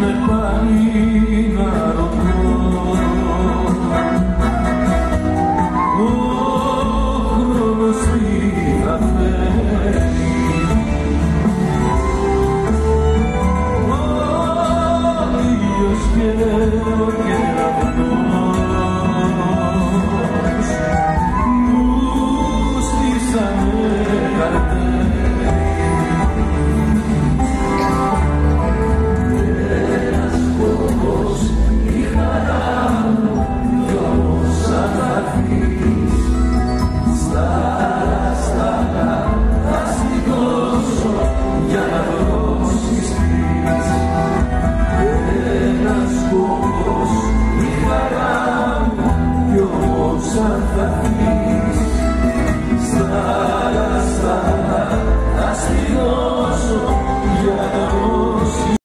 με πάλι να ρωτώ. Ο χρόνος τι θα φέρει, ο ήλιος και ο